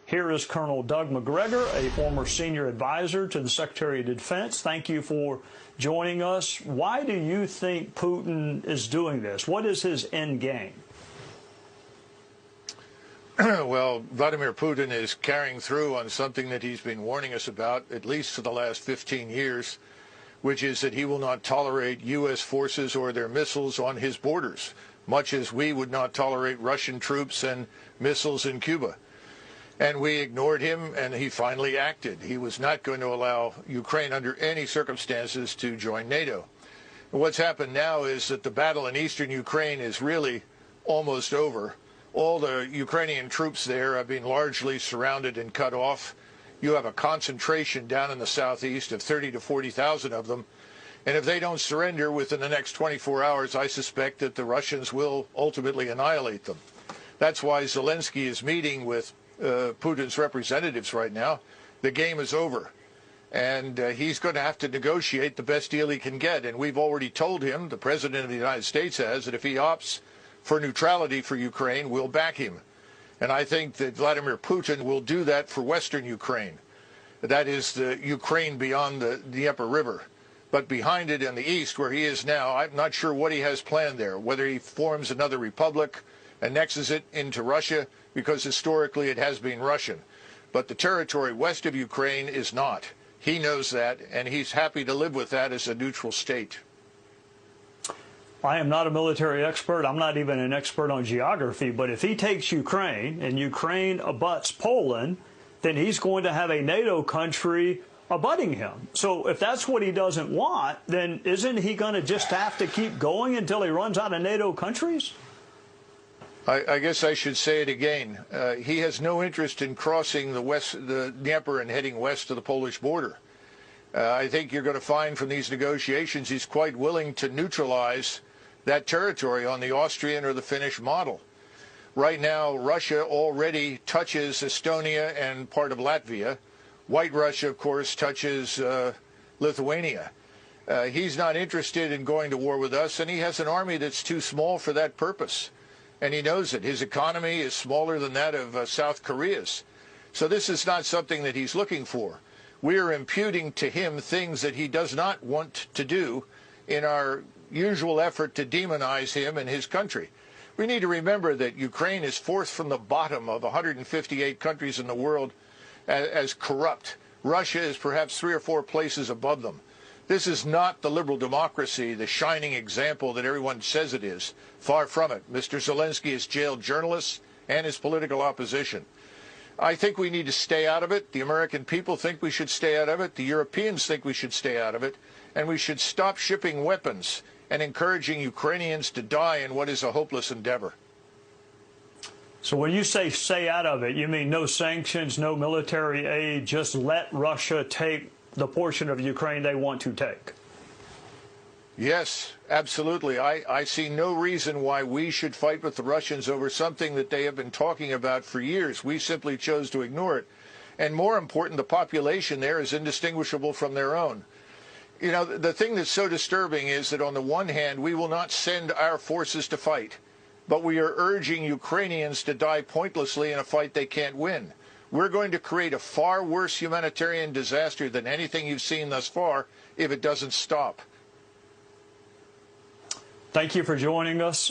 Here is Colonel Doug McGregor, a former senior advisor to the Secretary of Defense. Thank you for joining us. Why do you think Putin is doing this? What is his end game? Well, Vladimir Putin is carrying through on something that he's been warning us about, at least for the last 15 years, which is that he will not tolerate U.S. forces or their missiles on his borders, much as we would not tolerate Russian troops and missiles in Cuba. And we ignored him, and he finally acted. He was not going to allow Ukraine under any circumstances to join NATO. And what's happened now is that the battle in eastern Ukraine is really almost over. All the Ukrainian troops there have been largely surrounded and cut off. You have a concentration down in the southeast of 30 to 40,000 of them. And if they don't surrender within the next 24 hours, I suspect that the Russians will ultimately annihilate them. That's why Zelensky is meeting with Putin's representatives right now. The game is over. And he's going to have to negotiate the best deal he can get. And we've already told him, the President of the United States has, that if he opts for neutrality for Ukraine, we'll back him. And I think that Vladimir Putin will do that for Western Ukraine. That is the Ukraine beyond the Dnieper River. But behind it in the east, where he is now, I'm not sure what he has planned there, whether he forms another republic, annexes it into Russia, because historically it has been Russian. But the territory west of Ukraine is not. He knows that, and he's happy to live with that as a neutral state. I am not a military expert. I'm not even an expert on geography. But if he takes Ukraine and Ukraine abuts Poland, then he's going to have a NATO country abutting him. So if that's what he doesn't want, then isn't he going to just have to keep going until he runs out of NATO countries? I guess I should say it again. He has no interest in crossing the Dnieper and heading west to the Polish border. I think you're going to find from these negotiations he's quite willing to neutralize that territory on the Austrian or the Finnish model. Right now, Russia already touches Estonia and part of Latvia. White Russia, of course, touches Lithuania. He's not interested in going to war with us, and he has an army that's too small for that purpose. And he knows it. His economy is smaller than that of South Korea's. So this is not something that he's looking for. We are imputing to him things that he does not want to do in our usual effort to demonize him and his country. We need to remember that Ukraine is fourth from the bottom of 158 countries in the world as corrupt. Russia is perhaps 3 or 4 places above them. This is not the liberal democracy, the shining example that everyone says it is. Far from it. Mr. Zelensky has jailed journalists and his political opposition. I think we need to stay out of it. The American people think we should stay out of it. The Europeans think we should stay out of it. And we should stop shipping weapons and encouraging Ukrainians to die in what is a hopeless endeavor. So when you say stay out of it, you mean no sanctions, no military aid, just let Russia take the portion of Ukraine they want to take? Yes, absolutely. I see no reason why we should fight with the Russians over something that they have been talking about for years. We simply chose to ignore it. And more important, the population there is indistinguishable from their own. You know, the thing that's so disturbing is that on the one hand, we will not send our forces to fight, but we are urging Ukrainians to die pointlessly in a fight they can't win. We're going to create a far worse humanitarian disaster than anything you've seen thus far if it doesn't stop. Thank you for joining us.